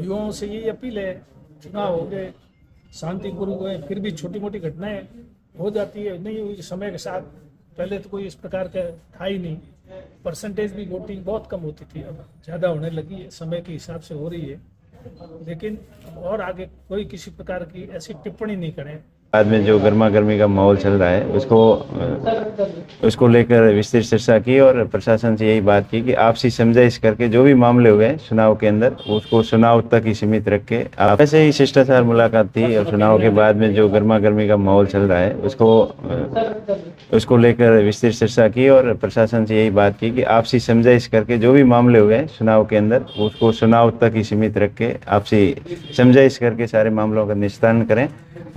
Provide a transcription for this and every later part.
युवाओं से यही अपील है, चुनाव हो गए, शांतिपूर्वक हुए, फिर भी छोटी मोटी घटनाएं हो जाती है, नहीं हुई समय के साथ। पहले तो कोई इस प्रकार का था ही नहीं, परसेंटेज भी वोटिंग बहुत कम होती थी, अब ज़्यादा होने लगी है, समय के हिसाब से हो रही है। लेकिन और आगे कोई किसी प्रकार की ऐसी टिप्पणी नहीं करें। बाद में जो गर्मा गर्मी का माहौल चल रहा है उसको लेकर विस्तृत चर्चा की और प्रशासन से यही बात की कि आपसी समझाइश करके जो भी मामले हुए चुनाव के अंदर उसको चुनाव तक ही सीमित रख के आप ऐसे ही शिष्टाचार मुलाकात थी। और चुनाव के बाद में जो गर्मा गर्मी का माहौल चल रहा है उसको लेकर विस्तृत चर्चा की और प्रशासन से यही बात की कि आपसी समझाइश करके जो भी मामले हुए चुनाव के अंदर उसको चुनाव तक ही सीमित रख के आपसी समझाइश करके सारे मामलों का निस्तारण करें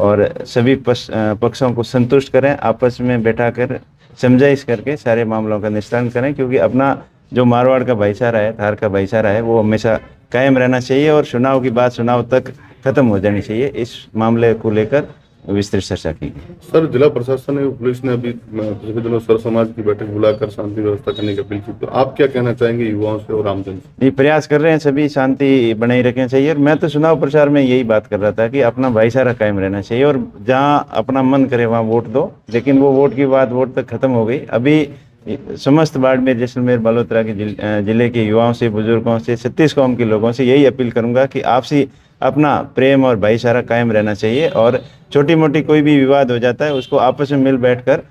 और सभी पक्षों को संतुष्ट करें, आपस में बैठाकर समझाइश करके सारे मामलों का निस्तारण करें। क्योंकि अपना जो मारवाड़ का भाईचारा है, धार का भाईचारा है, वो हमेशा कायम रहना चाहिए और चुनाव की बात चुनाव तक खत्म हो जानी चाहिए। इस मामले को लेकर विस्तृत चर्चा की। सर, जिला प्रशासन ने, पुलिस ने अभी पिछले दिनों सर समाज की बैठक बुलाकर शांति व्यवस्था करने की अपील की, तो आप क्या कहना चाहेंगे युवाओं से और आमजन से? ये प्रयास कर रहे हैं, सभी शांति बनाई रखनी चाहिए। और मैं तो चुनाव प्रचार में यही बात कर रहा था कि अपना भाईचारा कायम रहना चाहिए और जहाँ अपना मन करे वहाँ वोट दो। लेकिन वो वोट की बात वोट तक खत्म हो गई। अभी समस्त बाड़मेर, जैसलमेर, बालोतरा के जिले के युवाओं से, बुजुर्गों से, 36 कौम के लोगों से यही अपील करूंगा कि आपसी अपना प्रेम और भाईचारा कायम रहना चाहिए और छोटी मोटी कोई भी विवाद हो जाता है उसको आपस में मिल बैठकर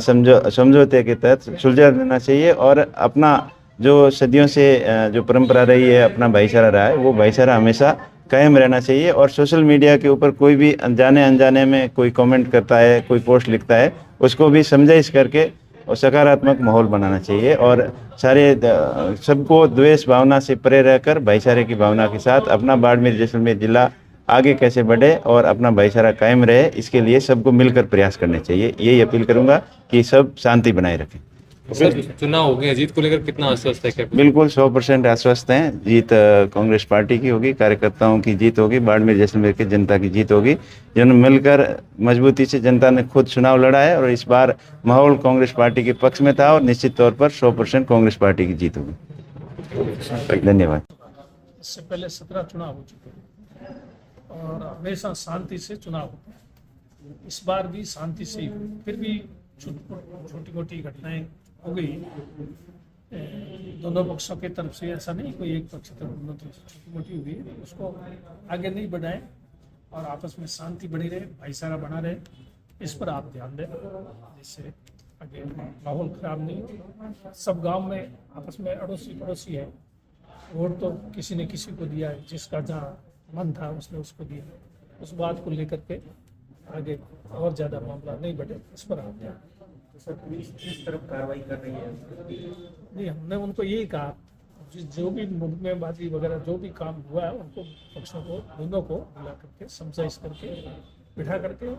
समझौते के तहत सुलझा देना चाहिए। और अपना जो सदियों से जो परंपरा रही है, अपना भाईचारा रहा है, वो भाईचारा हमेशा कायम रहना चाहिए। और सोशल मीडिया के ऊपर कोई भी अनजाने में कोई कमेंट करता है, कोई पोस्ट लिखता है, उसको भी समझाइश करके और सकारात्मक माहौल बनाना चाहिए और सारे सबको द्वेष भावना से परे रहकर भाईचारे की भावना के साथ अपना बाड़मेर जैसलमेर जिला आगे कैसे बढ़े और अपना भाईचारा कायम रहे, इसके लिए सबको मिलकर प्रयास करने चाहिए। यही अपील करूंगा कि सब शांति बनाए रखें। सर, चुनाव हो गए, जीत को लेकर कितना आश्वस्त है? क्या बिल्कुल 100% आश्वस्त हैं। जीत कांग्रेस पार्टी की होगी, कार्यकर्ताओं की जीत होगी, बाड़मेर जैसलमेर की जनता की जीत होगी। जन मिलकर मजबूती से जनता ने खुद चुनाव लड़ा है और इस बार माहौल कांग्रेस पार्टी के पक्ष में था और निश्चित तौर पर 100% कांग्रेस पार्टी की जीत होगी। धन्यवाद। इससे पहले 17 चुनाव हो चुके हैं और हमेशा शांति से चुनाव होते हैं। इस बार भी शांति से ही हुई, फिर भी छोटी मोटी घटनाएं हो गई दोनों पक्षों की तरफ से। ऐसा नहीं कोई एक पक्ष तरफ, दोनों तरफ छोटी मोटी हुई है, उसको आगे नहीं बढ़ाएं और आपस में शांति बनी रहे, भाईचारा बना रहे, इस पर आप ध्यान दें जिससे आगे माहौल खराब नहीं हो। सब गांव में आपस में अड़ोसी पड़ोसी है, वोट तो किसी ने किसी को दिया है, जिसका जहाँ मन था उसने उसको दिया। उस बात को लेकर के आगे और ज़्यादा मामला नहीं बढ़े, इस पर आप ध्यान। सर, पुलिस किस तरफ कार्रवाई कर रही है? नहीं, हमने उनको यही कहा जो भी मुकदमेबाजी वगैरह जो भी काम हुआ है उनको पक्षों को दोनों को बुला करके समझाइश करके बिठा करके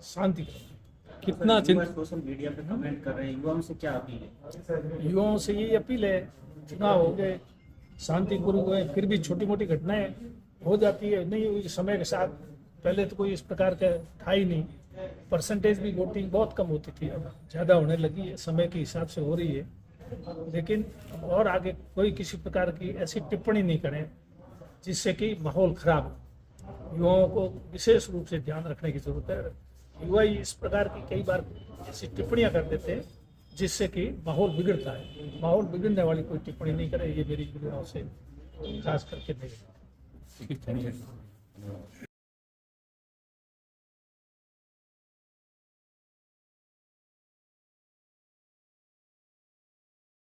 शांति करें। कितना सोशल मीडिया पे कमेंट कर रहे हैं, युवाओं से क्या अपील है? युवाओं से यही अपील है, चुनाव हो गए, शांतिपूर्वक हुए, फिर भी छोटी मोटी घटनाएं हो जाती है, नहीं हुई समय के साथ। पहले तो कोई इस प्रकार का था ही नहीं, परसेंटेज भी वोटिंग बहुत कम होती थी, अब ज़्यादा होने लगी है, समय के हिसाब से हो रही है। लेकिन और आगे कोई किसी प्रकार की ऐसी टिप्पणी नहीं करें जिससे कि माहौल खराब हो। युवाओं को विशेष रूप से ध्यान रखने की जरूरत है। युवा ही इस प्रकार की कई बार ऐसी टिप्पणियां कर देते हैं जिससे कि माहौल बिगड़ता है। माहौल बिगड़ने वाली कोई टिप्पणी नहीं करे, ये मेरी युवाओं से खास करके नहीं।